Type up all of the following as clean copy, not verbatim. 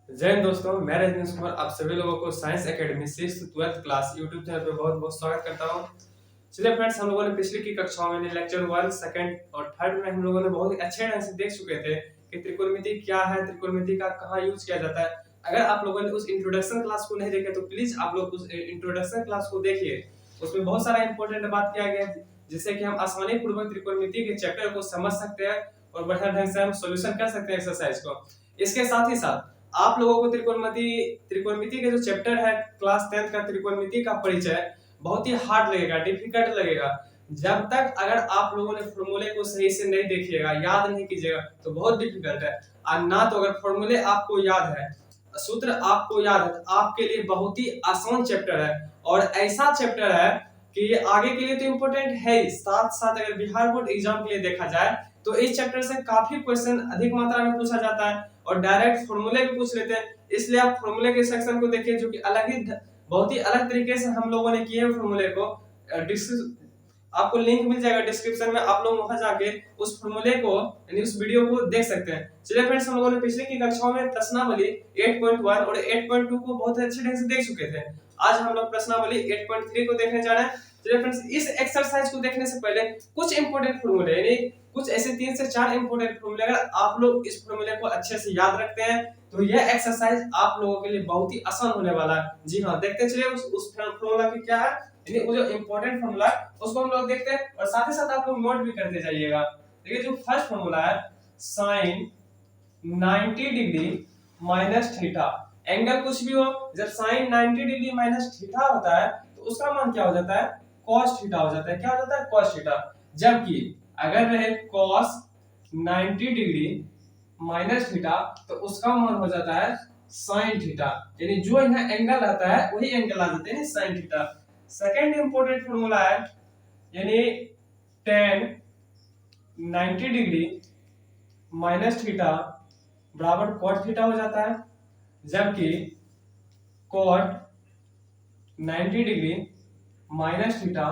जय हिंद दोस्तों, मैं रजनीश कुमार आप सभी लोगों को science academy 6th-12th class YouTube channel पर बहुत बहुत स्वागत करता हूं। चलिए फ्रेंड्स, हम लोगों ने पिछली की कक्षाओं में लेक्चर 1, सेकंड और थर्ड में हम लोगों ने बहुत ही अच्छे ढंग से देख चुके थे कि त्रिकोणमिति क्या है, त्रिकोणमिति का कहाँ यूज किया जाता है। अगर आप लोगों ने उस इंट्रोडक्शन क्लास को नहीं देखा तो प्लीज आप लोग उस इंट्रोडक्शन क्लास को देखिए। उसमें बहुत सारा इंपॉर्टेंट बात किया गया है जिससे कि हम आसानी पूर्वक त्रिकोणमिति के चैप्टर को समझ सकते हैं और बढ़िया ढंग से हम सॉल्यूशन कर सकते हैं एक्सरसाइज को। इसके साथ ही साथ आप लोगों को त्रिकोणमिति के जो चैप्टर है क्लास 10th का त्रिकोणमिति का परिचय बहुत ही हार्ड लगेगा, डिफिकल्ट लगेगा। जब तक अगर आप लोगों ने फॉर्मूले को सही से नहीं देखिएगा, याद नहीं कीजिएगा तो बहुत डिफिकल्ट है। और ना तो अगर फॉर्मूले आपको याद है, सूत्र आपको याद है, तो आपके लिए बहुत ही आसान चैप्टर है और ऐसा चैप्टर है कि आगे के लिए तो इम्पोर्टेंट है ही, साथ साथ अगर बिहार बोर्ड एग्जाम के लिए देखा जाए तो इस चैप्टर से काफी क्वेश्चन अधिक मात्रा में पूछा जाता है और डायरेक्ट फॉर्मूले भी पूछ लेते हैं। इसलिए आप फॉर्मूले के सेक्शन को देखिए जो कि बहुत ही अलग तरीके से हम लोगों ने किए हैं फॉर्मूले को। आपको लिंक मिल जाएगा डिस्क्रिप्शन में, आप लोग वहां जाके उस फॉर्मूले को यानी उस वीडियो को देख सकते हैं। चलिए फ्रेंड्स, हम लोगों ने पिछले की कक्षाओं में प्रश्नावली 8.1 और 8.2 को बहुत अच्छे ढंग से देख चुके थे। आज हम लोग प्रश्नावली 8.3 को देखने जा रहे हैं। चलिए फ्रेंड्स, इस एक्सरसाइज को देखने से पहले कुछ इंपॉर्टेंट फॉर्मूले यानी कुछ ऐसे 3 से 4 इंपॉर्टेंट फॉर्मूले अगर आप लोग इस फॉर्मूले को अच्छे से याद रखते हैं तो यह एक्सरसाइज आप लोगों के लिए बहुत ही आसान होने वाला है। जी हाँ, देखते चलिए उस फॉर्मूला की क्या है, यानी वो जो इंपॉर्टेंट फॉर्मूला है उसको हम लोग देखते हैं और साथ ही साथ आप लोग नोट भी करते जाइएगा। देखिए, जो फर्स्ट फॉर्मूला है sin 90 degree minus theta, angle कुछ भी हो, जब sin 90 डिग्री माइनस थीटा होता है तो उसका मान क्या हो जाता है, cos थीटा हो जाता है। क्या हो जाता है, cos थीटा। जबकि अगर रहे cos 90 डिग्री माइनस थीटा तो उसका मान हो जाता है sin थीटा, यानी जो यहाँ एंगल रहता है वही एंगल आ जाते हैं sin theta. Second important formula है यानी tan 90 डिग्री माइनस थीटा बराबर cot थीटा हो जाता है, जबकि cot 90 degree minus theta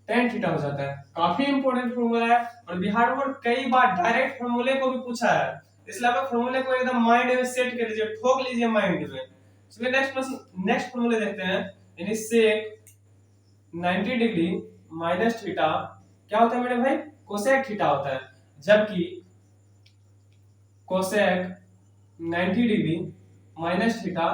tan theta हो जाता है। काफी इंपॉर्टेंट फॉर्मूला है और बिहार बोर्ड कई बार डायरेक्ट फॉर्मूले को भी पूछा है, इसलिए आप फॉर्मूले को एकदम माइंड में सेट कर लीजिए, ठोक लीजिए माइंड में। चलिए नेक्स्ट फॉर्मूले देखते हैं, यानी sec 90 डिग्री माइनस थीटा क्या होता है मेरे भाई, कोसेक थीटा होता है, जबकि cosec 90 degree minus theta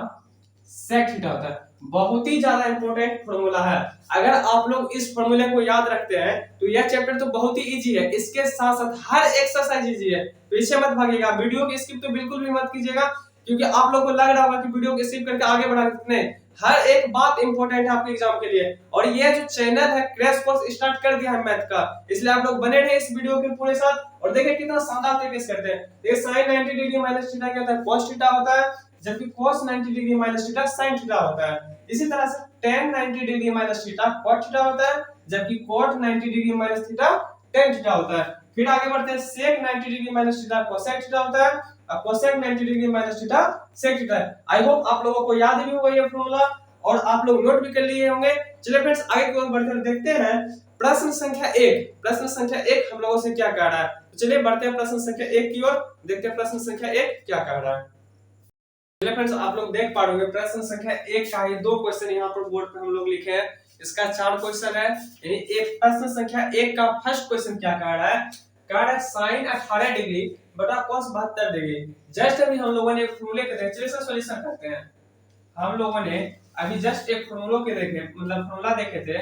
sec theta होता है। बहुत ही ज्यादा इंपॉर्टेंट फॉर्मूला है। अगर आप लोग इस फॉर्मूले को याद रखते हैं तो यह चैप्टर तो बहुत ही इजी है, इसके साथ साथ हर एक्सरसाइज इजी है। पीछे मत भागिएगा, वीडियो की स्किप तो बिल्कुल भी मत कीजिएगा, क्योंकि आप लोग को लग रहा होगा कि वीडियो को स्किप करके आगे बढ़ा नहीं, हर एक बात इंपॉर्टेंट है आपके एग्जाम के लिए। और ये जो चैनल है क्रैश कोर्स स्टार्ट कर दिया है मैथ का, इसलिए आप लोग बने रहे इस वीडियो के पूरे साथ और देखिए कितना शानदार तरीके से करते हैं। देखिए sin 90 डिग्री माइनस थीटा क्या होता है, cos थीटा होता है, जबकि cos 90 degree minus theta sin theta होता है। इसी तरह से tan 90 degree minus theta cot theta होता है, जबकि cot 90 degree minus theta tan theta होता है। फिर आगे बढ़ते हैं, sec 90 degree minus theta cosec theta होता है और cosec 90 degree minus theta sec theta है। आई होप आप लोगों को याद भी होगा ये फॉर्मूला और आप लोग नोट भी कर लिए होंगे। चलिए फ्रेंड्स, आगे की ओर बढ़कर देखते हैं प्रश्न संख्या 1। प्रश्न संख्या 1 हम लोगों से क्या कह रहा है, तो चलिए बढ़ते हैं प्रश्न संख्या 1 की ओर, देखते हैं प्रश्न संख्या 1 क्या कह रहा है। चलिए फ्रेंड्स, आप लोग देख पा रहे होंगे प्रश्न संख्या 1 का ये दो क्वेश्चन यहाँ पर बोर्ड पे हम लोग लिखे हैं, इसका 4 क्वेश्चन है। यानी एक प्रश्न संख्या 1 का फर्स्ट क्वेश्चन क्या कह रहा है, कह रहा है sin 18 डिग्री बटा cos 72 डिग्री। जस्ट अभी हम लोगों ने फॉर्मूले के देखे, चलिए सॉल्यूशन करते हैं। हम लोगों ने अभी जस्ट एक फॉर्मूला के देखे, मतलब फॉर्मूला देखे थे,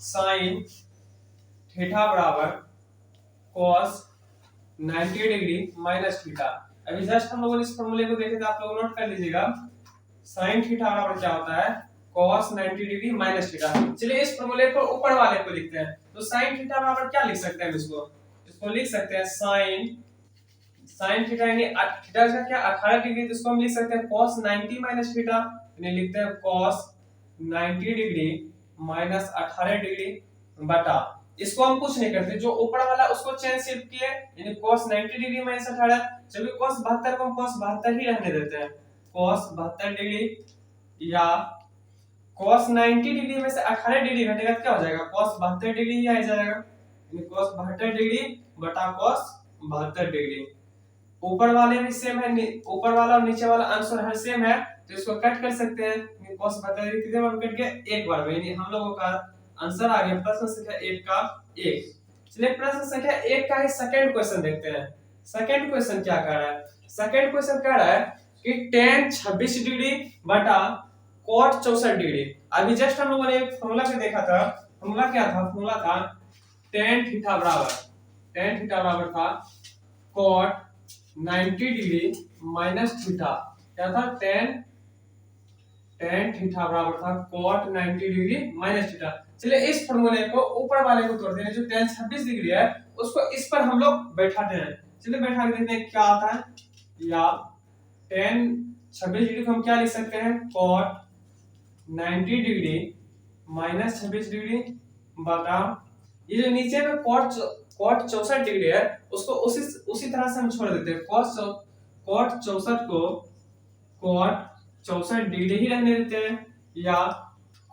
sin थीटा बराबर cos 90 डिग्री माइनस थीटा। अभी जस्ट हम लोगों ने इस फॉर्मूले को देखे थे, आप लोग नोट कर लीजिएगा। sin थीटा बराबर क्या होता है, cos 90 डिग्री माइनस थीटा। चलिए इस फॉर्मूले को ऊपर वाले को लिखते हैं, तो sin थीटा बराबर क्या लिख सकते हैं, इसको लिख सकते हैं sin थीटा यानी थीटा का क्या 18 डिग्री, तो इसको हम लिख सकते हैं cos 90 माइनस थीटा, यानी लिखते हैं cos 90 डिग्री माइनस 18 डिग्री बटा, इसको हम कुछ नहीं करते, जो ऊपर वाला उसको चेंज शिफ्ट किए, यानी cos 90 डिग्री माइनस 18। चलिए cos 72 को हम cos 72 ही रहने देते हैं, cos 72 डिग्री या cos 90 डिग्री में से 18 डिग्री घटेगा तो क्या हो जाएगा, cos 72 डिग्री ही आ जाएगा, यानी cos 72 डिग्री बटा cos 72 डिग्री। ऊपर वाले भी सेम है, ऊपर वाला और नीचे वाला आंसर हर सेम है, तो इसको कट कर सकते हैं। कॉस बता दीजिए कितने बार कट गया, एक बार में, यानी हम लोगों का आंसर आ गया प्रश्न संख्या 1 का 1। चलिए प्रश्न संख्या 1 का ही सेकंड क्वेश्चन देखते हैं। सेकंड क्वेश्चन क्या कह रहा है? सेकंड क्वेश्चन कह रहा है कि tan 26 डिग्री बटा cot 64 डिग्री। अभी जस्ट हम लोगों ने एक फॉर्मूला पे देखा था, फॉर्मूला क्या था? फॉर्मूला था tan थीटा बराबर था cot 90 डिग्री माइनस थीटा। क्या था? tan थीटा बराबर था cot 90 डिग्री माइनस थीटा। चलिए इस फॉर्मूले को ऊपर वाले को तोड़ते हैं, जो tan 26 डिग्री है उसको इस पर हम लोग बैठाते हैं। चलिए बैठा के देखते हैं क्या आता है। या tan 26 डिग्री को हम क्या लिख सकते हैं? cot 90 डिग्री माइनस 26 डिग्री बटा ये जो नीचे में cot 64 डिग्री है उसको उसी तरह से हम छोड़ देते हैं। cot 64 को cot 64 डिग्री ही रहने देते हैं। या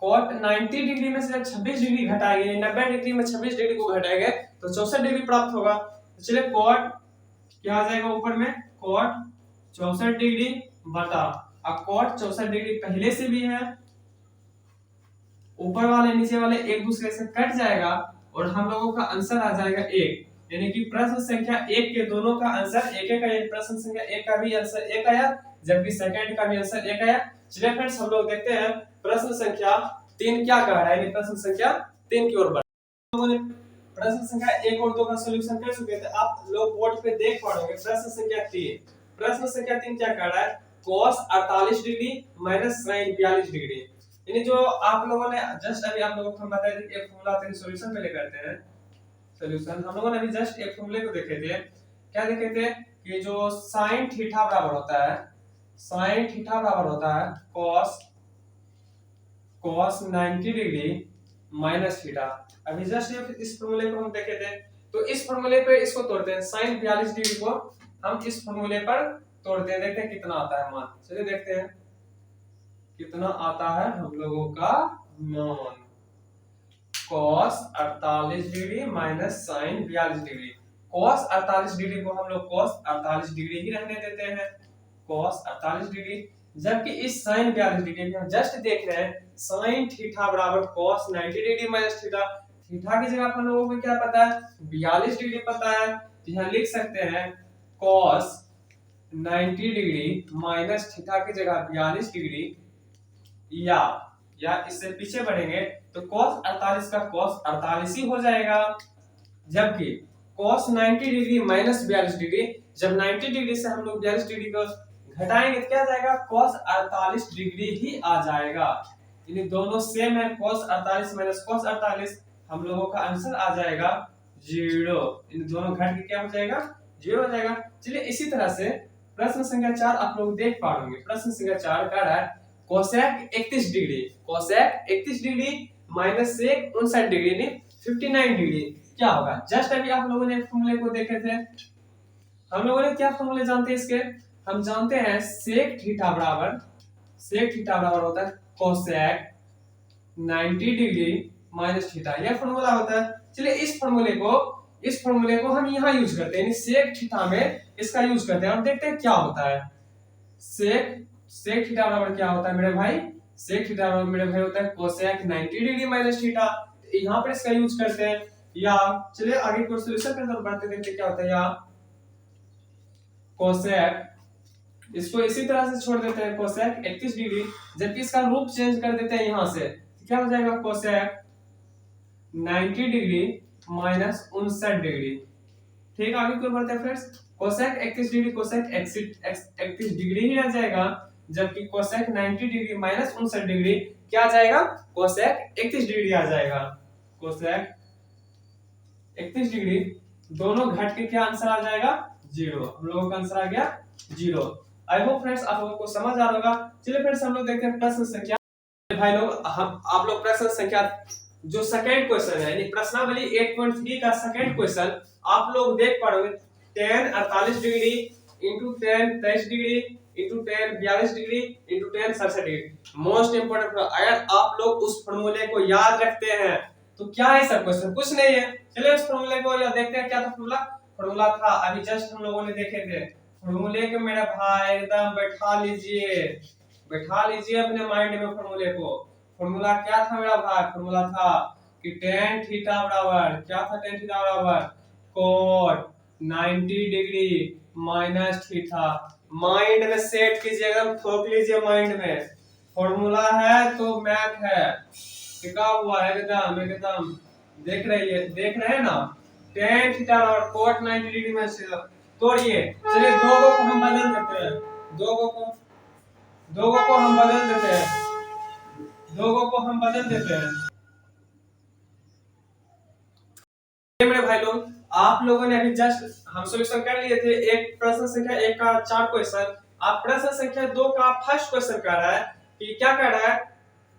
cot 90 डिग्री में से जब 26 डिग्री घटाएंगे, 90 डिग्री में 26 डिग्री को घटाएंगे तो 64 डिग्री प्राप्त होगा। तो चलिए cot क्या आ जाएगा ऊपर में? cot 64 डिग्री बटा, अब cot 64 डिग्री पहले से भी है, ऊपर वाले नीचे वाले एक दूसरे से कट जाएगा और हम लोगों का आंसर आ जाएगा 1। यानी कि प्रश्न संख्या 1 के दोनों का आंसर 1 का, प्रश्न संख्या 1 का भी आंसर 1 आया, जबकि सेकंड का भी आंसर 1 आया। चलिए फ्रेंड्स हम लोग देखते हैं प्रश्न संख्या 3 क्या कह रहा है। प्रश्न संख्या 3 की ओर बढ़ लोगों ने प्रश्न संख्या 1 और 2 का सॉल्यूशन कर चुके थे, आप लोग बोर्ड पे देख पाओगे। प्रश्न संख्या 3 क्या कह रहा है? cos 48 degree minus sin 42 degree. यानी जो आप लोगों ने जस्ट अभी आप लोगों को हम बताया था कि एक फॉर्मूला था, सॉल्यूशन पहले करते हैं। सॉल्यूशन हम लोगों ने अभी जस्ट एक फॉर्मूले को देखे थे। क्या देखे थे? कि जो sin थीटा बराबर होता है, sin थीटा बराबर होता है cos 90 डिग्री माइनस थीटा। अभी जस्ट इस फॉर्मूले को हम देखे थे, तो इस फॉर्मूले पे इसको तोड़ते हैं। sin 42 डिग्री को हम इस फॉर्मूले पर तोड़ते हैं, देखते हैं कितना आता है मान। चलिए देखते हैं कितना आता है हम लोगों का मान। cos 48 degree minus sin 42 degree. cos 48 degree को हम लोग cos 48 डिग्री ही रहने देते हैं, cos 48 डिग्री। जबकि इस sin 42 डिग्री में हम जस्ट देख रहे हैं sin थीटा बराबर cos 90 degree minus theta. Theta की जगह हम लोगों को क्या पता है? 42 डिग्री पता है, तो यहाँ लिख सकते हैं cos 90 डिग्री माइनस थीटा की जगह 42 डिग्री। या इससे पीछे बढ़ेंगे तो cos 48 का cos 48 ही हो जाएगा, जबकि cos 90 डिग्री माइनस 42 डिग्री, जब 90 डिग्री से हम लोग 42 डिग्री को घटाएंगे तो क्या जाएगा? cos 48 डिग्री ही आ जाएगा। यानी दोनों सेम है, cos 48 माइनस cos 48, हम लोगों का आंसर आ जाएगा 0। इन दोनों घट के क्या हो जाएगा? 0 हो जाएगा। चलिए इसी तरह से प्रश्न संख्या 4 आप लोग देख पाओगे। प्रश्न संख्या 4 कह रहा है cosec 31 degree minus sec 59 degree ने 59 डिग्री क्या होगा? जस्ट अभी आप लोगों ने फॉर्मूले को देखे थे। हम लोगों ने क्या फॉर्मूले जानते हैं इसके? हम जानते हैं sec थीटा बराबर होता है cosec 90 डिग्री माइनस थीटा, यह फॉर्मूला होता है। चलिए इस फॉर्मूले को हम यहाँ यूज करते हैं, यानी sec थीटा में इसका यूज करते हैं और देखते हैं क्या होता है। sec थीटा बराबर क्या होता है मेरे भाई? sec थीटा बराबर मेरे भाई होता है cosec 90 डिग्री माइनस थीटा। यहाँ पर इसका यूज करते हैं। या चलिए आगे को सॉल्यूशन पे हम बढ़ते देखते क्या होता है। या cosec इसको इसी तरह से छोड़ देते हैं cosec 31 डिग्री, जबकि इसका रूप चेंज कर देते हैं यहाँ से, क्या हो जाएगा? cosec 90 degree minus 59 degree. ठीक, आगे को बढ़ते हैं friends. cosec 31 degree cosec 31 degree ही रह जाएगा, जबकि cosec 90 डिग्री माइनस 59 डिग्री क्या आ जाएगा? cosec 31 डिग्री आ जाएगा। cosec 31 डिग्री दोनों घट के क्या आंसर आ जाएगा? 0। हम लोगों का आंसर आ गया 0। आई होप फ्रेंड्स आप लोगों को समझ आ रहा होगा। चलिए फ्रेंड्स हम लोग देखते हैं प्रश्न संख्या, भाई लोग हम आप लोग प्रश्न संख्या जो सेकंड क्वेश्चन है, यानी प्रश्नावली 8.3 का सेकंड क्वेश्चन आप लोग देख पाओगे। tan 48 degree into tan 23 degree into tan 42 degree into tan 67 degree. Most important, अगर आप लोग उस फॉर्मूले को याद रखते हैं तो क्या है सब क्वेश्चन? कुछ नहीं है। चलिए उस फॉर्मूले को याद देखते हैं। क्या था फॉर्मूला था अभी जस्ट हम लोगों ने देखे थे। फॉर्मूले के मेरा भाई एकदम बैठा लीजिए अपने माइंड में फॉर्मूले को। फॉर्मूला क्या था मेरा भाई? फॉर्मूला था कि tan थीटा बराबर क्या था? tan थीटा बराबर cot 90 degree minus theta. Mind में सेट कीजिए, एकदम ठोक लीजिए माइंड में। फॉर्मूला है तो मैथ है, टिका हुआ है एकदम एकदम। देख रहे हैं ना? tan थीटा और cot 90 डिग्री में से तोड़िए। चलिए दो को हम बदल देते हैं, दो को हम बदल देते हैं, दो को हम बदल देते हैं। मेरे भाई लोग, आप लोगों ने अभी जस्ट हम सॉल्यूशन कर लिए थे एक प्रश्न संख्या 1 का 4 क्वेश्चन। आप प्रश्न संख्या 2 का फर्स्ट क्वेश्चन कह रहा है कि क्या कह रहा है?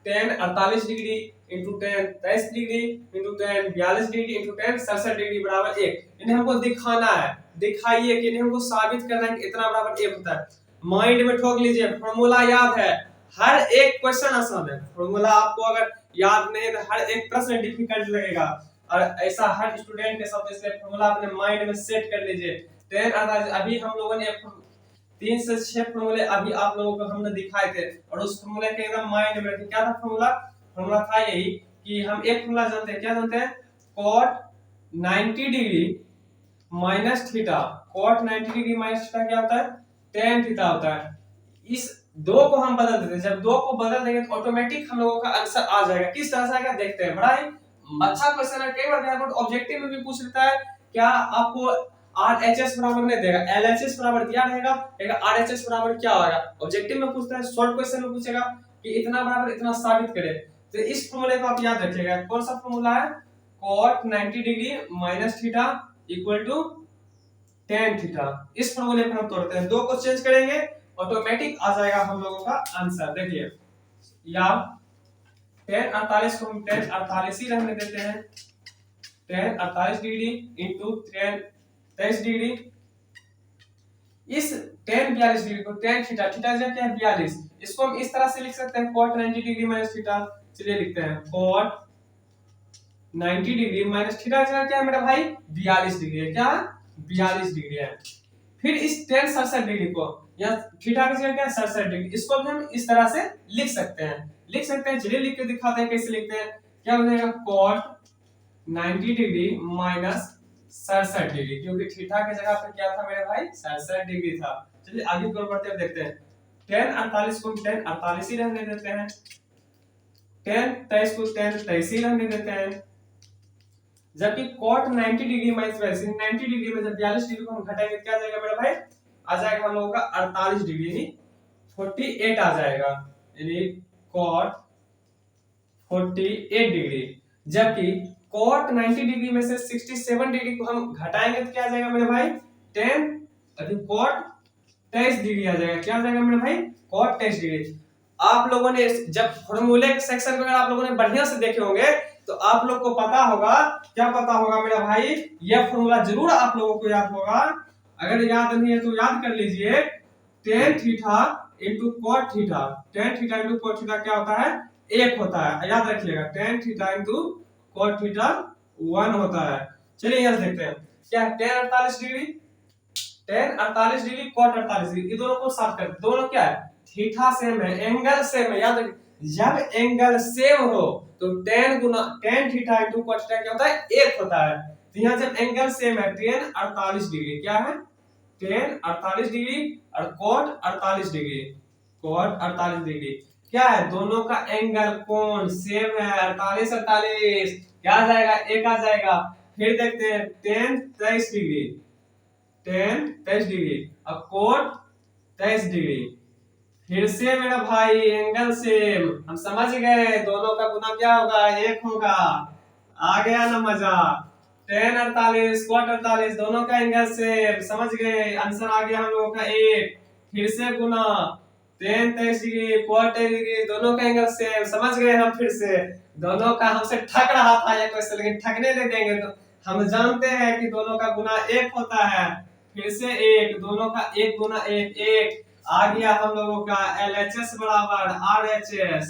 tan 48 degree into tan 23 degree into tan 42 degree into tan 67 degree बराबर 1। इन्हें हमको दिखाना है, दिखाइए कि इन्हें हमको साबित करना है कि इतना बराबर 1 होता है। माइंड में ठोक लीजिए, फॉर्मूला याद है, हर एक क्वेश्चन आसान है। फॉर्मूला आपको अगर याद नहीं है तो हर एक प्रश्न डिफिकल्ट लगेगा, और ऐसा हर स्टूडेंट के साथ। इसलिए फॉर्मूला अपने माइंड में सेट कर लीजिए। tan 48 अभी हम लोगों ने 3 से 6 फॉर्मूले अभी आप लोगों को हमने दिखाए थे, और उस फॉर्मूले के एकदम माइंड में रखिए। क्या था फॉर्मूला? फॉर्मूला था यही कि हम एक फॉर्मूला जानते हैं, क्या जानते हैं? cot 90 degree minus theta. cot 90 degree minus theta क्या होता है? tan थीटा होता है। इस दो को हम बदल देते हैं, जब दो को बदल देंगे तो ऑटोमेटिक हम लोगों का आंसर आ जाएगा। किस तरह से आएगा देखते हैं। बड़ा ही अच्छा क्वेश्चन है, कई बार ऑब्जेक्टिव में भी पूछ लेता है। क्या आपको RHS बराबर नहीं देगा, LHS बराबर दिया रहेगा, RHS बराबर क्या होगा? ऑब्जेक्टिव में पूछता है, शॉर्ट क्वेश्चन में पूछेगा कि इतना बराबर इतना साबित करें। तो इस फॉर्मूले को आप याद रखिएगा। कौन सा फॉर्मूला है? cot 90 degree minus theta equal to tan theta. इस फॉर्मूले पर हम तोड़ते हैं, दो को चेंज करेंगे ऑटोमेटिक आ जाएगा हम लोगों का आंसर। देखिए, या tan 48 को हम tan 48 ही रहने देते हैं। tan 48 degree into tan 23 degree. इस tan 42 डिग्री को tan थीटा, थीटा जो क्या है 42, इसको हम इस तरह से लिख सकते हैं cot 90 डिग्री माइनस थीटा। चलिए लिखते हैं cot 90 डिग्री माइनस थीटा क्या है मेरा भाई? 42 डिग्री है। क्या 42 डिग्री है। फिर इस tan 67 डिग्री को, या थीटा की जगह क्या है 67 डिग्री, इसको भी हम इस तरह से लिख सकते हैं। चलिए लिख के दिखाते हैं कैसे लिखते हैं। क्या हो जाएगा? cot 90 डिग्री माइनस 67 डिग्री, क्योंकि थीटा की जगह पे क्या था मेरे भाई? 67 डिग्री था। चलिए आगे की ओर बढ़ते हैं, देखते हैं। tan 48 को tan 48 ही रहने देते हैं, tan 23 को tan 23 ही रहने देते हैं। जबकि cot 90 डिग्री माइनस 90 डिग्री में जब 42 डिग्री को हम घटाएंगे क्या आ जाएगा मेरा भाई? आ जाएगा हम लोगों का 48 डिग्री, यानी 48 आ जाएगा, यानी cot 48 डिग्री। जबकि cot 90 डिग्री में से 67 डिग्री को हम घटाएंगे तो क्या आ जाएगा मेरे भाई? tan अभी cot 23 डिग्री आ जाएगा। क्या आ जाएगा मेरे भाई? cot 23 degree. आप लोगों ने जब फॉर्मूले के सेक्शन को अगर आप लोगों ने बढ़िया से देखे होंगे तो आप लोग को पता होगा, क्या पता होगा मेरा भाई? यह फॉर्मूला जरूर आप लोगों को याद होगा। अगर याद नहीं है तो याद कर लीजिए। tan theta into cot theta, tan theta into cot theta क्या होता है? 1 होता है, याद रखिएगा। tan theta into cot theta 1 होता है। चलिए यहां देखते हैं क्या है। tan 48 degree, tan 48 degree cot 48 degree, ये दोनों को साफ कर, दोनों क्या है? थीटा सेम है, एंगल सेम है। याद रखिए, जब एंगल सेम हो तो tan गुना tan theta into cot theta क्या होता है? 1 होता है। तो यहां जब एंगल सेम है, tan 48 डिग्री क्या है? tan 48 डिग्री और cot 48 डिग्री, cot 48 डिग्री क्या है? दोनों का एंगल कोण सेम है, 48 48 क्या आ जाएगा? 1 आ जाएगा। फिर देखते हैं tan 23 डिग्री, tan 23 डिग्री और cot 23 डिग्री। फिर से मेरा भाई एंगल सेम, हम समझ गए दोनों का गुना क्या होगा? 1 होगा। आ गया ना मजा? tan 48 cot 48 दोनों का एंगल सेम, समझ गए? आंसर आ गया हम लोगों का 1। फिर से गुना tan 23 डिग्री cot 23 डिग्री दोनों का एंगल सेम, समझ गए? हम फिर से दोनों का हमसे ठग रहा था ये क्वेश्चन, लेकिन ठगने नहीं देंगे। तो हम जानते हैं कि दोनों का गुना 1 होता है। फिर से 1, दोनों का 1 गुना 1 1 आ गया हम लोगों का LHS बराबर RHS,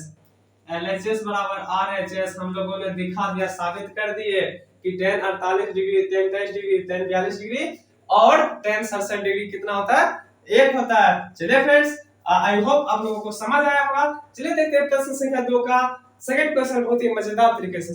LHS बराबर RHS हम लोगों ने दिखा दिया, साबित कर दिए कि tan 48 degree, tan 23 degree, tan 42 degree और tan 67 डिग्री कितना होता है, 1 होता है। चलिए फ्रेंड्स, आई होप आप लोगों को समझ आया होगा। चलिए देखते हैं प्रश्न संख्या 2 का सेकंड क्वेश्चन बहुत ही मजेदार तरीके से।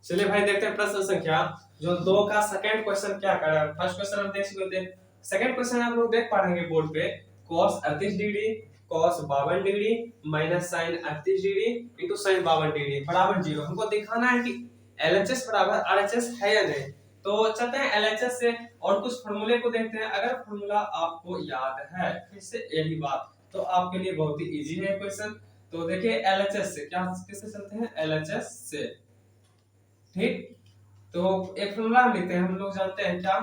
चलिए भाई देखते हैं प्रश्न संख्या जो 2 का सेकंड क्वेश्चन क्या कर रहा है। फर्स्ट क्वेश्चन हम देख चुके थे, सेकंड क्वेश्चन आप लोग देख पा रहे हैं बोर्ड पे, cos 38 degree cos 52 degree minus sin 38 degree into sin 52 degree बराबर 0। हमको दिखाना है कि LHS बराबर RHS है या नहीं। तो चलते हैं LHS से और कुछ फार्मूले को देखते हैं। अगर फार्मूला आपको याद है, फिर से यही बात, तो आपके लिए बहुत ही इजी है क्वेश्चन। तो देखिए LHS से क्या, किससे चलते हैं, LHS से, ठीक। तो एक फॉर्मूला हम लिखते हैं, हम लोग जानते हैं क्या,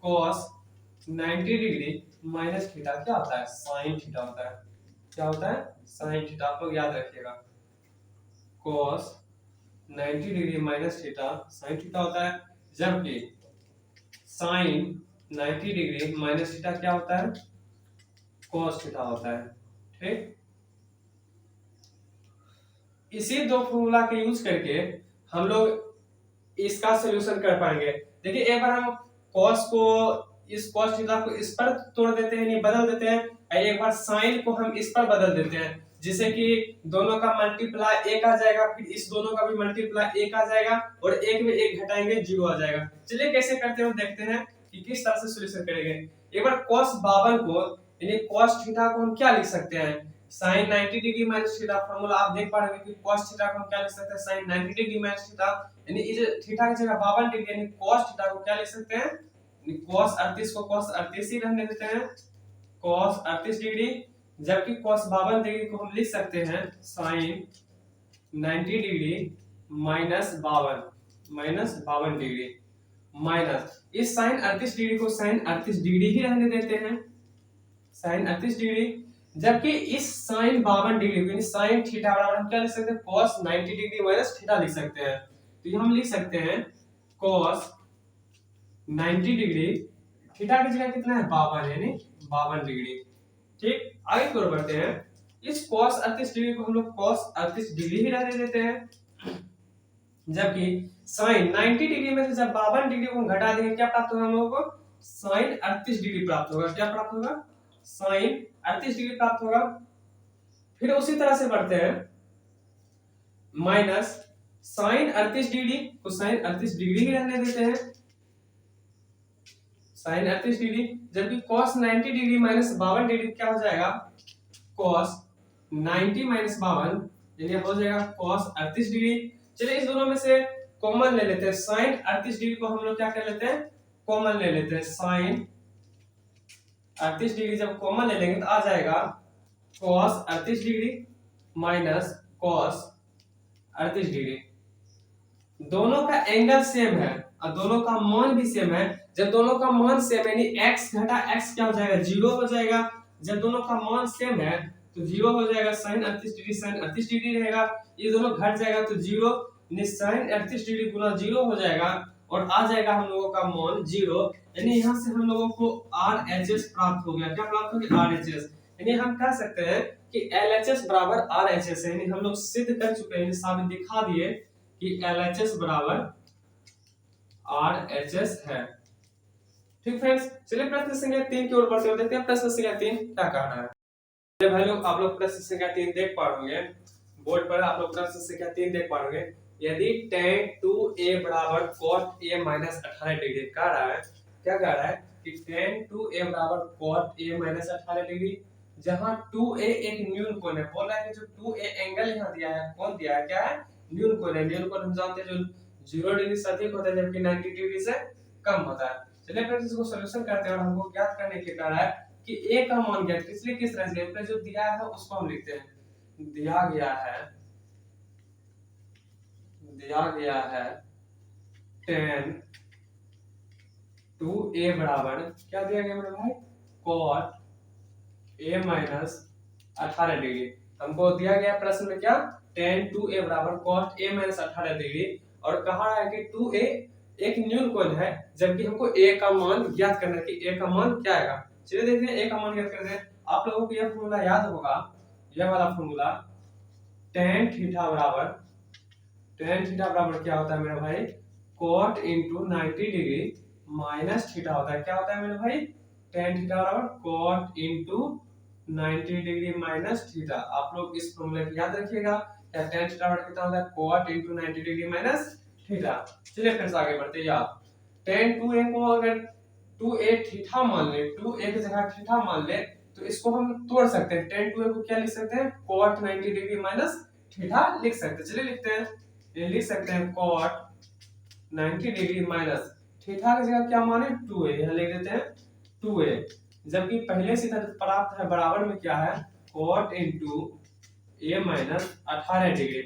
cos 90 डिग्री माइनस थीटा क्या होता है, sin थीटा होता है। क्या होता है, sin थीटा, आप लोग याद रखिएगा। cos 90 degree minus theta sin theta होता है, जबकि sin 90 डिग्री माइनस थीटा क्या होता है, cos थीटा होता है, ठीक। इसी दो फॉर्मूला के यूज करके हम लोग इसका सॉल्यूशन कर पाएंगे। देखिए एक बार हम cos को, इस cos थीटा को इस पर तोड़ देते हैं, नहीं बदल देते हैं, और एक बार sin को हम इस पर बदल देते हैं, जिससे कि दोनों का मल्टीप्लाई 1 आ जाएगा, फिर इस दोनों का भी मल्टीप्लाई 1 आ जाएगा, और 1 में 1 घटाएंगे 0 आ जाएगा। चलिए कैसे करते हैं देखते हैं कि किस तरह से सॉल्यूशन करेंगे। एक बार cos 52 को यानी cos थीटा को हम क्या लिख सकते हैं, sin 90 degree minus theta. Formula आप देख पा रहे हैं कि cos थीटा को हम क्या लिख सकते हैं, sin 90 डिग्री माइनस थीटा, यानी इस थीटा की जगह 52 डिग्री यानी cos थीटा को क्या लिख सकते हैं, cos 38 को cos 38 ही रहने देते हैं, cos 38 डिग्री, जबकि cos 52 डिग्री को हम लिख सकते हैं sin 90 degree minus 52 degree, minus इस sin 38 डिग्री को sin 38 डिग्री ही रहने देते हैं, sin 38 डिग्री, जबकि इस sin 52 डिग्री को यानी sin थीटा बराबर हम क्या लिख सकते हैं, cos 90 डिग्री माइनस थीटा लिख सकते हैं। तो ये हम लिख सकते हैं cos 90 डिग्री, थीटा की जगह कितना है 52 यानी 52 डिग्री, ठीक। आगे की ओर बढ़ते हैं, इस cos 38 डिग्री को हम लोग cos 38 डिग्री ही रहने देते हैं, जबकि sin 90 डिग्री में से जब 52 डिग्री को घटा देंगे क्या प्राप्त होगा हम लोगों को, sin 38 डिग्री प्राप्त होगा। क्या प्राप्त होगा, sin 38 डिग्री प्राप्त होगा। फिर उसी तरह से बढ़ते हैं, माइनस sin 38 डिग्री को sin 38 डिग्री ही रहने देते हैं, sin 38 डिग्री, जबकि cos 90 डिग्री माइनस 52 डिग्री क्या हो जाएगा, cos 90 माइनस 52 यानी हो जाएगा cos 38 डिग्री। चलिए इस दोनों में से कॉमन ले लेते हैं, sin 38 डिग्री को हम लोग क्या कर लेते हैं, कॉमन ले लेते हैं, sin 38 डिग्री जब कॉमन ले लेंगे तो आ जाएगा cos 38 degree minus cos 38 degree. दोनों का एंगल सेम है और दोनों का मान भी सेम है। जब दोनों का मान सेम है यानी x घटा x क्या हो जाएगा, 0 हो जाएगा। जब दोनों का मान सेम है तो 0 हो जाएगा, sin 38 डिग्री sin 38 डिग्री रहेगा, ये दोनों घट जाएगा तो 0 यानी sin 38 डिग्री गुना 0 हो जाएगा और आ जाएगा हम लोगों का मान 0, यानी यहाँ से हम लोगों को RHS प्राप्त हो गया। क्या प्राप्त हो गया, RHS, यानी हम कह सकते हैं कि LHS बराबर RHS है, यानी हम लोग सिद्ध कर चुके हैं, साबित दिखा दिए कि LHS बराबर RHS है, ठीक फ्रेंड्स। चलिए प्रश्न संख्या 3 की ओर बढ़ते हैं, देखते हैं प्रश्न संख्या 3 क्या कह रहा है। चलिए भाई लोग, आप लोग प्रश्न संख्या 3 देख पा रहे हैं बोर्ड पर, आप लोग प्रश्न संख्या 3 देख पा रहे हैं। यदि tan 2a बराबर cot a माइनस 18 डिग्री कह रहा है, क्या कह रहा है कि tan 2a बराबर cot a माइनस 18 डिग्री, जहां 2a एक न्यून कोण है, बोल रहा है कि जो 2a एंगल यहां दिया है, कौन दिया है, क्या है, न्यून कोण है। न्यून कोण हम जानते हैं जो 0 डिग्री से अधिक होता है जबकि 90 डिग्री से कम होता है। चलिए फ्रेंड्स इसको सॉल्यूशन करते हैं और हमको ज्ञात करने के लिए कह रहा है कि a का मान ज्ञात, इसलिए किस तरह से जो दिया है उसको हम लिखते हैं, दिया गया है tan 2a बराबर क्या दिया गया मेरे भाई, cot a माइनस 18 डिग्री। हमको दिया गया प्रश्न में क्या, tan 2a बराबर cot a माइनस 18 डिग्री, और कहा है कि 2a एक न्यून कोण है, जबकि हमको a का मान ज्ञात करना है कि a का मान क्या आएगा। चलिए देखते हैं a का मान ज्ञात करते हैं। आप लोगों को यह फॉर्मूला याद होगा, यह वाला फॉर्मूला, tan थीटा बराबर क्या होता है मेरा भाई, cot into 90 degree minus theta होता है। क्या होता है मेरे भाई, tan थीटा बराबर cot into 90 degree minus theta. आप लोग इस फॉर्मूले को याद रखिएगा, क्या tan थीटा बराबर कितना होता है, cot into 90 degree minus theta. चलिए फ्रेंड्स आगे बढ़ते हैं। या tan 2a को अगर 2a थीटा मान ले, 2a की जगह थीटा मान ले, तो इसको हम तोड़ सकते हैं। tan 2a को क्या लिख सकते हैं, cot 90 डिग्री माइनस थीटा लिख सकते हैं। चलिए लिखते हैं, ये लिख सकते हैं cot 90 डिग्री माइनस थीटा की जगह क्या माने 2a, यहां लिख देते हैं 2a। जबकि पहले से इधर प्राप्त है बराबर में क्या है, cot into a minus 18 degree.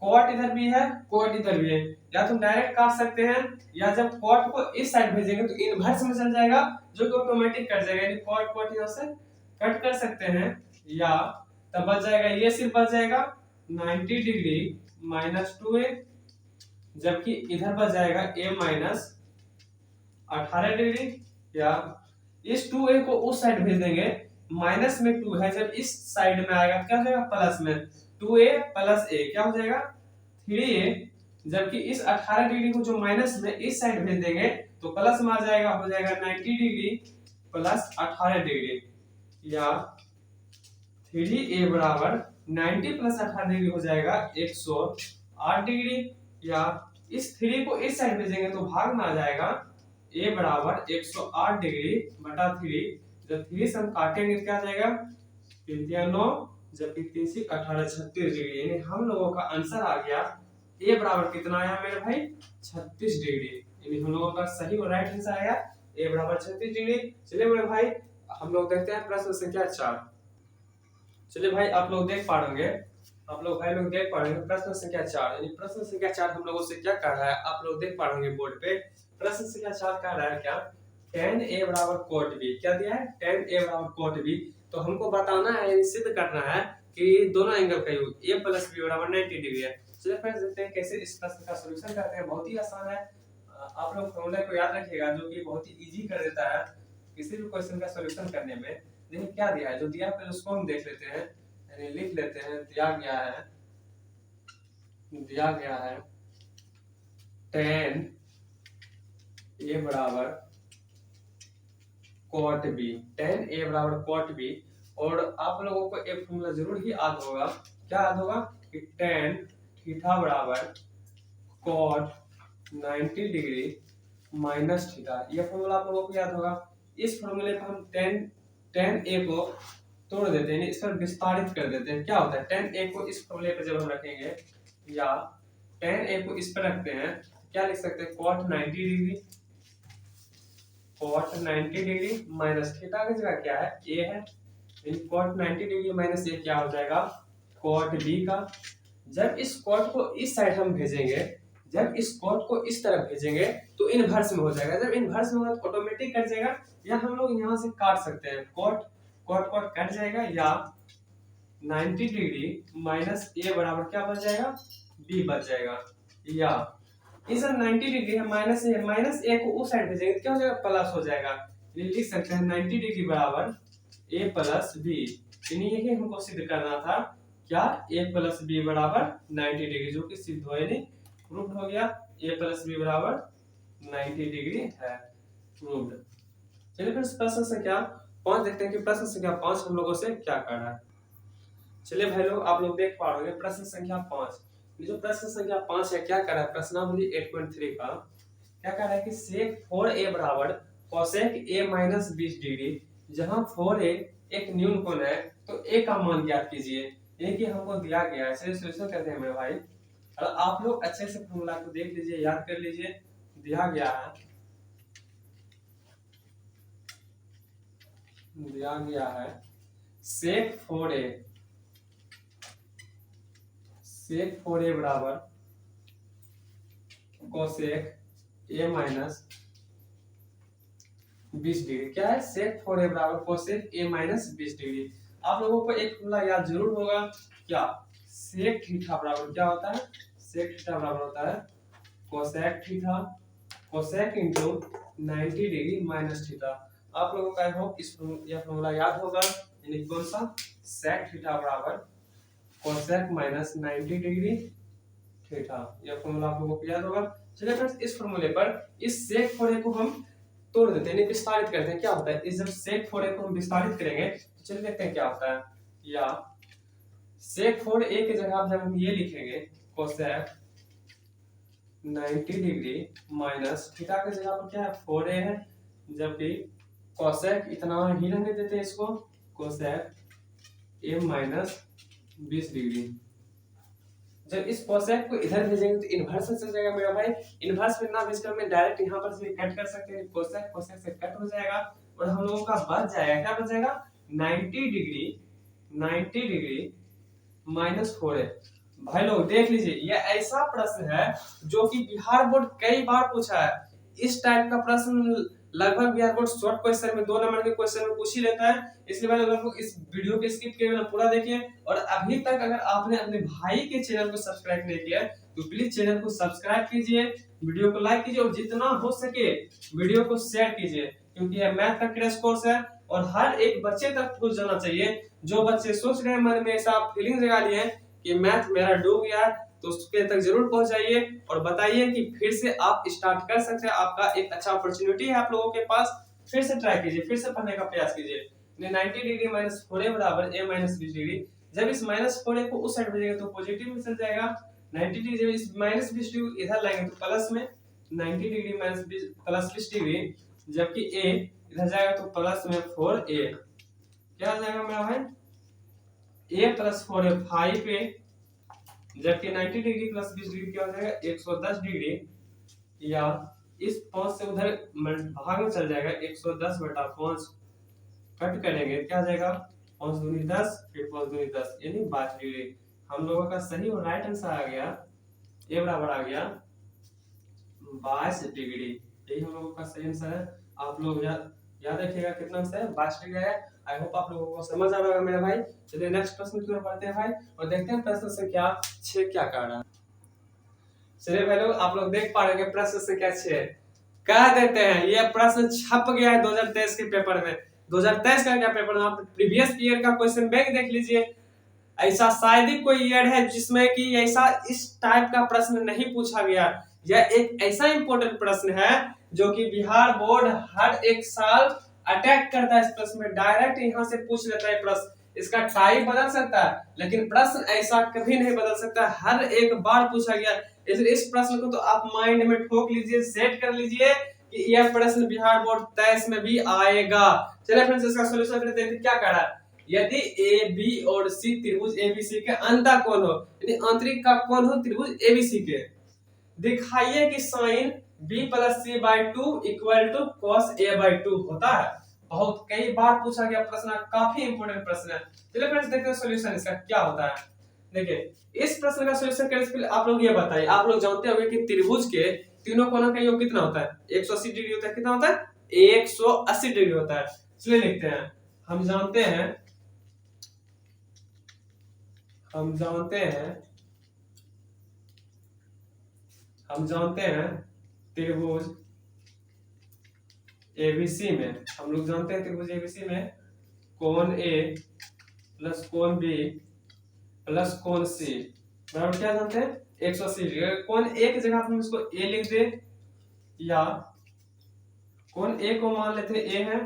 cot इधर भी है, cot इधर भी है, या तुम डायरेक्ट काट सकते हैं, या जब cot को इस साइड भेजेंगे तो इनवर्स में चल जाएगा, जो कि ऑटोमेटिक कट जाएगा, यानी cot यहां से कट कर सकते हैं, या तब बच जाएगा, ये सिर्फ बच जाएगा 90 डिग्री माइनस 2a, जबकि इधर बच जाएगा a माइनस 18 डिग्री। या इस 2a को उस साइड भेज देंगे, माइनस में 2 है, जब इस साइड में आएगा क्या हो जाएगा, प्लस में 2a प्लस a क्या हो जाएगा 3a, जबकि इस 18 डिग्री को जो माइनस में इस साइड भेज देंगे तो प्लस में आ जाएगा, हो जाएगा 90 डिग्री प्लस 18 डिग्री। या 3a बराबर 90 प्लस 18 डिग्री हो जाएगा 108 डिग्री। या इस 3 को इस साइड भेजेंगे तो भाग में आ जाएगा, a बराबर 108 डिग्री बटा 3, जब 3 से हम काटेंगे तो क्या आ जाएगा, 3 9, जबकि 3 से 18 36 डिग्री, यानी हम लोगों का आंसर आ गया a बराबर कितना आया मेरे भाई 36 डिग्री, यानी हम लोगों का सही और राइट आंसर आया a बराबर 36 डिग्री। चलिए मेरे भाई हम लोग देखते हैं प्रश्न संख्या 4। चलिए भाई आप लोग देख पा रहे आप लोग भाई लोग देख पा रहे हैं प्रश्न संख्या 4, यानी प्रश्न संख्या 4 हम लोगों से क्या कह रहा है, आप लोग देख पा रहे बोर्ड पे। प्रश्न संख्या 4 कह रहा है क्या, tan a बराबर cot b, क्या दिया है, tan a बराबर cot b। तो हमको बताना है, यानी सिद्ध करना है कि दोनों एंगल का योग a प्लस b बराबर 90 डिग्री है। चलिए फ्रेंड्स देखते हैं कैसे इस प्रश्न का सॉल्यूशन करते हैं। बहुत ही आसान है, आप लोग फॉर्मूला को याद रखिएगा, जो कि बहुत ही इजी कर देता है किसी भी क्वेश्चन का सॉल्यूशन करने में। देखिए क्या दिया है, जो दिया है पहले उसको हम देख लेते हैं, यानी लिख लेते हैं। दिया गया है tan a बराबर cot b, tan a बराबर cot b। और आप लोगों को एक फॉर्मूला जरूर ही याद होगा, क्या याद होगा कि tan थीटा बराबर cot 90 डिग्री माइनस थीटा, ये फॉर्मूला आप लोगों को याद होगा। इस फॉर्मूले पर हम tan a को तोड़ देते हैं, इस पर विस्तारित कर देते हैं। क्या होता है, tan a को इस फॉर्मूले पर जब हम रखेंगे, या tan a को इस पर रखते हैं, क्या लिख सकते हैं, cot 90 degree, cot 90 degree minus theta की जगह क्या है, a है, यानी cot 90 डिग्री माइनस a क्या हो जाएगा, cot b का। जब इस cot को इस साइड हम भेजेंगे, जब इस cot को इस तरफ भेजेंगे तो इनवर्स में हो जाएगा, जब इनवर्स में होगा तो ऑटोमेटिक कट जाएगा, या हम लोग यहां से काट सकते हैं, cot कट जाएगा, या 90 डिग्री माइनस a बराबर क्या बच जाएगा, b बच जाएगा। या इस 90 डिग्री है, माइनस a को उस साइड भेजेंगे क्या हो जाएगा, प्लस हो जाएगा, ये लिख सकते हैं 90 डिग्री बराबर a प्लस b। यानी यही हमको सिद्ध करना था, क्या a प्लस b बराबर 90 डिग्री, जो कि सिद्ध हो, यानी प्रूव्ड हो गया, a प्लस b बराबर 90 डिग्री है, प्रूव्ड। चलिए फिर प्रश्न संख्या 5 देखते हैं कि प्रश्न संख्या 5 हम लोगों से क्या कर रहा है। चलिए भाई लोग आप लोग देख पा रहे हैं प्रश्न संख्या 5, जो प्रश्न संख्या 5 है क्या कर रहा है, प्रश्नावली 8.3 का क्या कर रहा है कि sec 4a बराबर cosec a माइनस 20 डिग्री, जहां 4a एक न्यून कोण है तो a का मान ज्ञात कीजिए। यानी कि हमको दिया गया है, सॉल्यूशन करते हैं मेरे भाई, और आप लोग अच्छे से फॉर्मूला को देख लीजिए, याद कर लीजिए। दिया गया है sec 4a बराबर cosec a माइनस 20 डिग्री। क्या है, sec 4a बराबर cosec a माइनस 20 डिग्री। आप लोगों को एक फॉर्मूला याद जरूर होगा, क्या, sec थीटा बराबर क्या होता है, sec थीटा बराबर होता है cosec theta, cosec into 90 degree minus theta. आप लोगों का आई होप यह फॉर्मूला याद होगा, यानी कौन सा, sec थीटा बराबर cosec माइनस 90 डिग्री थीटा, यह फॉर्मूला आप लोगों को याद होगा। चलिए फ्रेंड्स इस फॉर्मूले पर इस sec 4a को हम तोड़ देते हैं, विस्तारित करते हैं। क्या होता है इस जब sec 4a को हम विस्तारित करेंगे तो चलिए देखते हैं क्या होता है। या sec 4a की जगह आप जब हम ये लिखेंगे cosec 90 डिग्री माइनस थीटा की जगह पर क्या है 4a है, जबकि cosec इतना ही रहने देते हैं इसको cosec a माइनस 20 डिग्री। जब इस कोसेक को इधर भेजेंगे तो इन्वर्स चल जाएगा मेरा भाई। इन्वर्स में ना भेजकर मैं डायरेक्ट यहाँ पर से कट कर सकते हैं, कोसेक कोसेक से कट हो जाएगा और हम लोगों का बच जाएगा, क्या बच जाएगा 90 डिग्री माइनस 4a। भाई लोग देख लीजिए ये ऐसा प्रश्न है जो कि बिहार बोर्ड कई बार पूछा है। इस टाइप का प्रश्न लगभग बिहार बोर्ड शॉर्ट क्वेश्चन में 2 नंबर के क्वेश्चन में पूछ ही लेता है। इसलिए भाई लोग इस वीडियो को स्किप किए बिना पूरा देखिए। और अभी तक अगर आपने अपने भाई के चैनल को सब्सक्राइब नहीं किया तो प्लीज चैनल को सब्सक्राइब कीजिए, वीडियो को लाइक कीजिए और जितना हो सके वीडियो को शेयर कीजिए, क्योंकि यह मैथ का क्रैश कोर्स है और हर एक बच्चे तक पहुंच जाना चाहिए। जो बच्चे सोच रहे हैं मन में ऐसा फीलिंग जगा लिए हैं कि मैथ मेरा डूब गया तो उसके तक जरूर पहुंचाइए और बताइए कि फिर से आप स्टार्ट कर सकते हैं। आपका एक अच्छा अपॉर्चुनिटी है आप लोगों के पास, फिर से ट्राई कीजिए, फिर से पढ़ने का प्रयास कीजिए। 90 डिग्री माइनस 4a बराबर a माइनस 20 डिग्री। जब इस माइनस 4a को उस साइड भेजेंगे तो पॉजिटिव में चल जाएगा। 90 डिग्री जब इस माइनस 20 डिग्री इधर लाएंगे तो प्लस में 90 डिग्री माइनस प्लस 20 डिग्री, जबकि a इधर जाएगा तो प्लस में 4a। क्या आ जाएगा मेरा भाई a प्लस 4a 5a, जबकि 90 डिग्री प्लस 20 डिग्री क्या हो जाएगा 110 डिग्री। या इस 5 से उधर भाग में चल जाएगा 110 बटा 5, कट करेंगे क्या आ जाएगा 5 दूनी 10 फिर 5 दूनी 10 यानी 22 डिग्री। हम लोगों का सही और राइट आंसर आ गया ए बराबर आ गया 22 डिग्री। यही हम लोगों का सही आंसर है। आप लोग याद रखिएगा कितना आंसर है 22 डिग्री है। आई होप आप लोगों को समझ आ रहा होगा मेरे भाई। चलिए नेक्स्ट प्रश्न की ओर बढ़ते हैं भाई और देखते हैं प्रश्न संख्या 6 क्या कह रहा है। चलिए भाई लोग आप लोग देख पा रहे हैं प्रश्न संख्या 6 कह देते हैं। ये प्रश्न छप गया है 2023 के पेपर में। 2023 का क्या पेपर, आप प्रीवियस ईयर का क्वेश्चन बैंक देख लीजिए। ऐसा शायद ही कोई ईयर है जिसमें कि ऐसा इस टाइप का प्रश्न नहीं पूछा गया। यह एक ऐसा इंपॉर्टेंट प्रश्न है जो कि बिहार बोर्ड हर एक साल अटैक करता है। इस प्रश्न में डायरेक्ट यहाँ से पूछ लेता है प्रश्न। इसका टाइप बदल सकता है लेकिन प्रश्न ऐसा कभी नहीं बदल सकता, हर एक बार पूछा गया। इसलिए इस प्रश्न को तो आप माइंड में ठोक लीजिए, सेट कर लीजिए कि यह प्रश्न बिहार बोर्ड 23 में भी आएगा। चलिए फ्रेंड्स इसका सॉल्यूशन करते हैं। क्या कह रहा है, यदि ए बी और सी त्रिभुज एबीसी के अंतर कोण हो, यानी आंतरिक का कोण हो त्रिभुज एबीसी के, दिखाइए कि sine b plus C by 2 equal to cos a by 2 होता है। बहुत कई बार पूछा गया प्रश्न, काफी इंपोर्टेंट प्रश्न है। चलिए फ्रेंड्स देखते हैं सॉल्यूशन इसका क्या होता है। देखिए इस प्रश्न का सॉल्यूशन करने से पहले आप लोग ये बताइए, आप लोग जानते होंगे कि त्रिभुज के तीनों कोणों का योग कितना होता है 180 डिग्री होता है। कितना होता है 180 डिग्री होता है। चलिए लिखते हैं, हम जानते हैं त्रिभुज एबीसी में, हम लोग जानते हैं त्रिभुज एबीसी में कोण ए प्लस कोण बी प्लस कोण सी बराबर क्या जानते हैं 180 डिग्री। कोण ए की जगह हम इसको ए लिख दे, या कोण ए को मान लेते हैं ए है,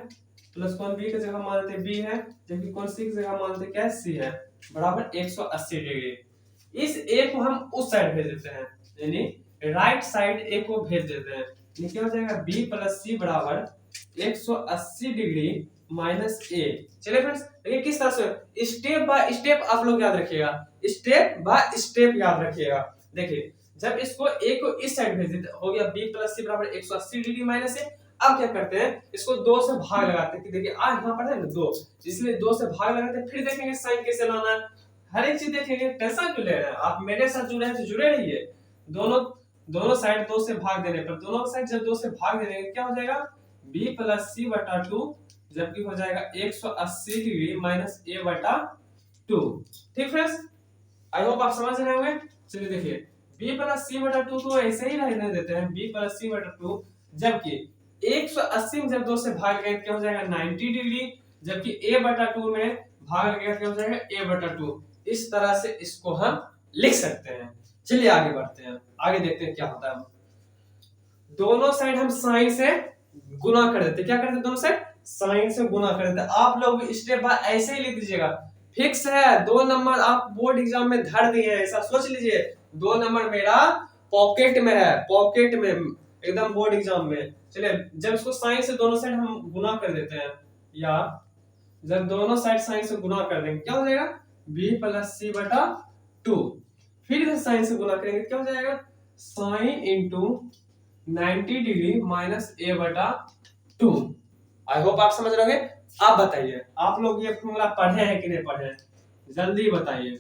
प्लस कोण बी की जगह मान लेते हैं बी है, जबकि कोण सी की जगह मान लेते हैं क्या सी है, बराबर 180 डिग्री। इस ए को हम उस साइड भेज देते हैं, यानी राइट साइड ए को भेज देते हैं। ये क्या हो जाएगा बी प्लस सी बराबर 180 डिग्री माइनस ए। चलिए फ्रेंड्स देखिए किस तरह से स्टेप बाय स्टेप आप लोग याद रखिएगा, स्टेप बाय स्टेप याद रखिएगा। देखिए जब इसको ए को इस साइड भेज देते हो गया बी प्लस सी बराबर 180 डिग्री माइनस ए। अब क्या करते हैं इसको 2 से भाग लगाते हैं कि देखिए आज यहाँ पर है ना 2, इसलिए 2 से भाग लगाते हैं। फिर देखेंगे साइन कैसे लाना है, हर एक चीज देखेंगे। टेंशन क्यों ले रहे हैं आप, मेरे साथ जुड़े हैं तो जुड़े रहिए। दोनों साइड 2 से भाग देने पर, दोनों साइड जब 2 से भाग देने क्या हो जाएगा b प्लस सी बटा 2, जबकि हो जाएगा 180 डिग्री माइनस a बटा 2। ठीक फ्रेंड्स, आई होप आप समझ रहे होंगे। चलिए देखिए b प्लस सी बटा 2 को ऐसे ही रहने देते हैं b प्लस सी बटा 2, जबकि 180 में जब 2 से भाग गए क्या हो जाएगा 90 डिग्री, जबकि a बटा 2 में भाग गया क्या हो जाएगा a बटा 2। इस तरह से इसको हम लिख सकते हैं। चलिए आगे बढ़ते हैं, आगे देखते हैं क्या होता है। दोनों साइड हम साइन से गुना कर देते। क्या करते? दोनों साइड साइन से गुना कर देते। आप लोग स्टेप बाय ऐसे ही लिख दीजिएगा। फिक्स है, 2 नंबर आप बोर्ड एग्जाम में धर दिए हैं, ऐसा सोच लीजिए। 2 नंबर मेरा पॉकेट में है, पॉकेट में एकदम बोर्ड एग्जाम में। चलिए, जब इसको साइन से दोनों साइड हम गुना कर देते हैं, या जब दोनों साइड साइन से गुना कर देंगे क्या हो जाएगा? b प्लस सी बटा 2। फिर इधर साइन से गुना करेंगे क्या हो जाएगा? Sine into 90 degree minus a बटा 2। आई होप आप समझ रहे होंगे। आप बताइए, आप लोग ये फॉर्मूला पढ़े हैं कि नहीं पढ़े हैं? जल्दी बताइए,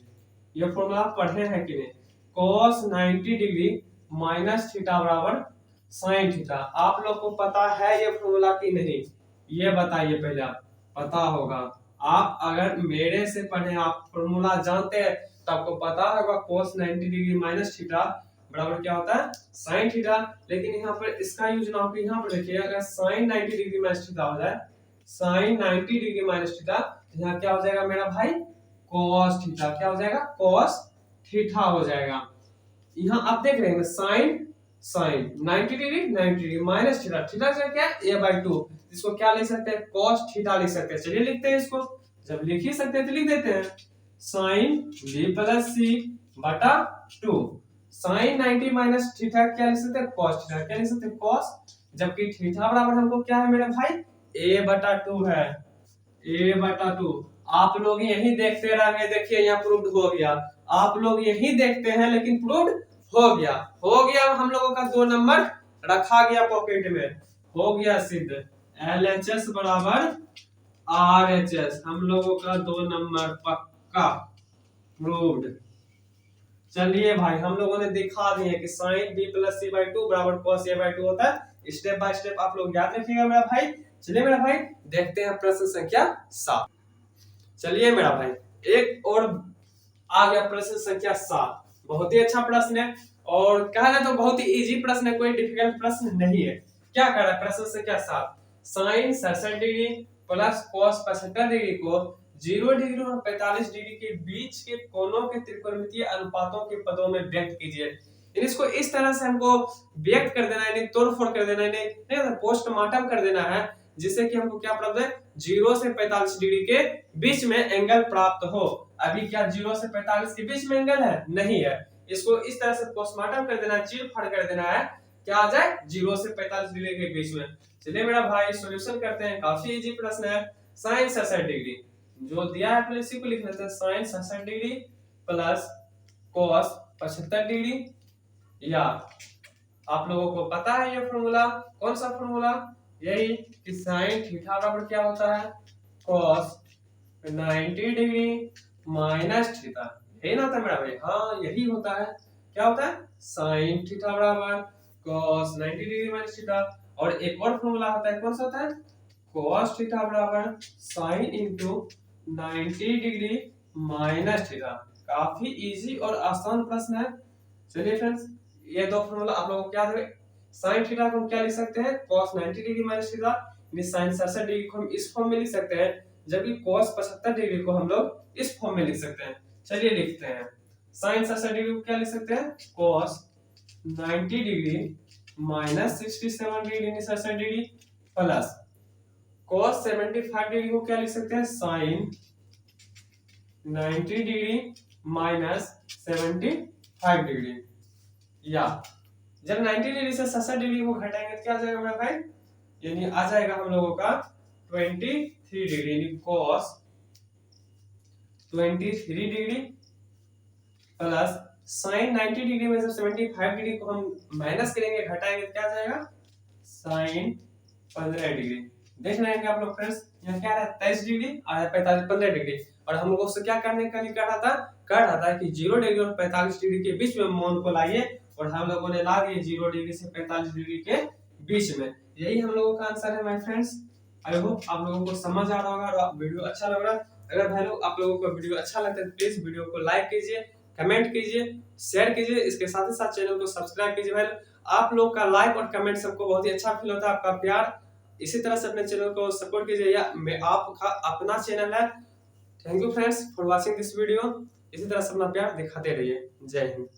ये फॉर्मूला पढ़े हैं कि नहीं? cos 90 डिग्री माइनस थीटा बराबर साइन थीटा। आप लोग को पता है ये फॉर्मूला कि नहीं? ये बताइए पहले। आप पता होगा, आप अगर मेरे से पढ़े, आप फॉर्मूला जानते हैं तो आपको पता होगा cos 90 डिग्री माइनस थीटा बराबर क्या होता है? Sine theta. लेकिन यहाँ पर इसका यूज ना हो, यहाँ पर देखिए, अगर साइन 90 डिग्री माइनस थीटा हो जाए, साइन 90 डिग्री माइनस थीटा, यहाँ क्या हो जाएगा मेरा भाई? cos theta. क्या हो जाएगा? cos थीटा हो जाएगा। यहाँ आप देख रहे हैं sine sine 90 degree 90 degree minus theta, theta से क्या है? a/2। इसको क्या लिख सकते हैं? cos थीटा लिख सकते हैं। चलिए लिखते हैं इसको। जब लिख ही सकते हैं तो लिख देते हैं साइन b प्लस सी बटा 2। साइन 90 माइनस थीटा क्या लिख सकते हैं? cos theta. क्या लिख सकते हैं? cos। जबकि थीटा बराबर हमको क्या है मेरे भाई? a/2 है, a/2। आप लोग यही देखते रहे, देखिए यहाँ प्रूव्ड हो गया। आप लोग यही देखते हैं लेकिन प्रूव्ड हो गया। हो गया, हम लोगों का 2 नंबर रखा गया पॉकेट में, हो गया सिद्ध। LHS बराबर RHS, हम लोगों का 2 नंबर पक्का प्रूव्ड। चलिए भाई, हम लोगों ने दिखा दिए कि sine b plus C by 2 बराबर cos a/2 होता है। स्टेप बाय स्टेप आप लोग याद रखिएगा मेरा भाई। चलिए मेरा भाई, देखते हैं प्रश्न संख्या 7। चलिए मेरा भाई, एक और आ गया प्रश्न संख्या 7। बहुत ही अच्छा प्रश्न है, और कहा जाए तो बहुत ही इजी प्रश्न है, कोई डिफिकल्ट प्रश्न नहीं है। क्या कर रहा है प्रश्न संख्या 7? Sine 67 degree plus cos 75 degree को 0 डिग्री और 45 डिग्री के बीच के कोणों के त्रिकोणमितीय अनुपातों के पदों में व्यक्त कीजिए। इसको इस तरह से हमको व्यक्त कर देना है, तोड़-फोड़ कर देना है, नहीं पोस्टमार्टम कर देना है, जिससे कि हमको क्या प्राप्त है? 0 से 45 डिग्री के बीच में एंगल प्राप्त हो। अभी क्या 0 से 45 के बीच में एंगल है? नहीं है। इसको इस तरह से पोस्टमार्टम कर देना है, चीर-फाड़ कर देना है, क्या आ जाए? 0 से 45 डिग्री के बीच में। चलिए मेरा भाई, सॉल्यूशन करते हैं। काफी इजी प्रश्न है। साइन 67 डिग्री जो दिया है, इसी को लिख लेते हैं। Sine 67 degree plus cos 75 degree, या आप लोगों को पता है ये फॉर्मूला। कौन सा फॉर्मूला? यही कि साइन थीटा बराबर क्या होता है? cos 90 degree minus theta. यही ना होता है मेरा भाई? हाँ, यही होता है। क्या होता है? साइन थीटा बराबर cos 90 डिग्री माइनस थीटा। और एक और फॉर्मूला होता है, कौन सा होता है? cos थीटा बराबर sine into 90 degree minus theta. काफी इजी और आसान प्रश्न है। चलिए फ्रेंड्स, ये 2 फॉर्मूला आप लोगों को क्या है? साइन थीटा को हम क्या लिख सकते हैं? cos 90 degree minus theta. Sine 67 degree को हम इस फॉर्म में लिख सकते हैं, जबकि cos 75 डिग्री को हम लोग इस फॉर्म में लिख सकते हैं। चलिए लिखते हैं। साइन 67 डिग्री को क्या लिख सकते हैं? cos 90 degree minus 67 degree 67 degree plus cos 75 degree को क्या लिख सकते हैं? Sine 90 degree minus 75 degree. या जब 90 डिग्री से 67 डिग्री को घटाएंगे तो क्या आ जाएगा मेरा भाई? यानी आ जाएगा हम लोगों का 23 डिग्री, यानी cos 23 degree plus sign 90 degree में से 75 डिग्री को हम माइनस करेंगे, घटाएंगे तो क्या आ जाएगा? Sine 15 degree. देख रहे हैं आप लोग फ्रेंड्स, यहाँ क्या है? 23 डिग्री और 15 डिग्री। और हम लोगों से क्या करने का लिए कह रहा था कि 0 डिग्री और 45 डिग्री के बीच में मान को लाइए, और हम लोगों ने ला दिए 0 डिग्री से 45 डिग्री के बीच में। यही हम लोगों का आंसर है माय फ्रेंड्स। आई होप आप लोगों को समझ आ रहा होगा और वीडियो अच्छा लग रहा है। अगर भाई लोग आप लोगों को वीडियो अच्छा लगता है तो प्लीज वीडियो को लाइक कीजिए, कमेंट कीजिए, शेयर कीजिए। इसके साथ ही साथ चैनल को सब्सक्राइब कीजिए। भाई आप लोग का लाइक और कमेंट सबको बहुत ही अच्छा फील होता है, आपका प्यार। इसी तरह से अपने चैनल को सपोर्ट कीजिए, या आपका अपना चैनल है। Thank you friends for watching this video. इसी तरह से अपना प्यार दिखाते रहिए। जय हिंद।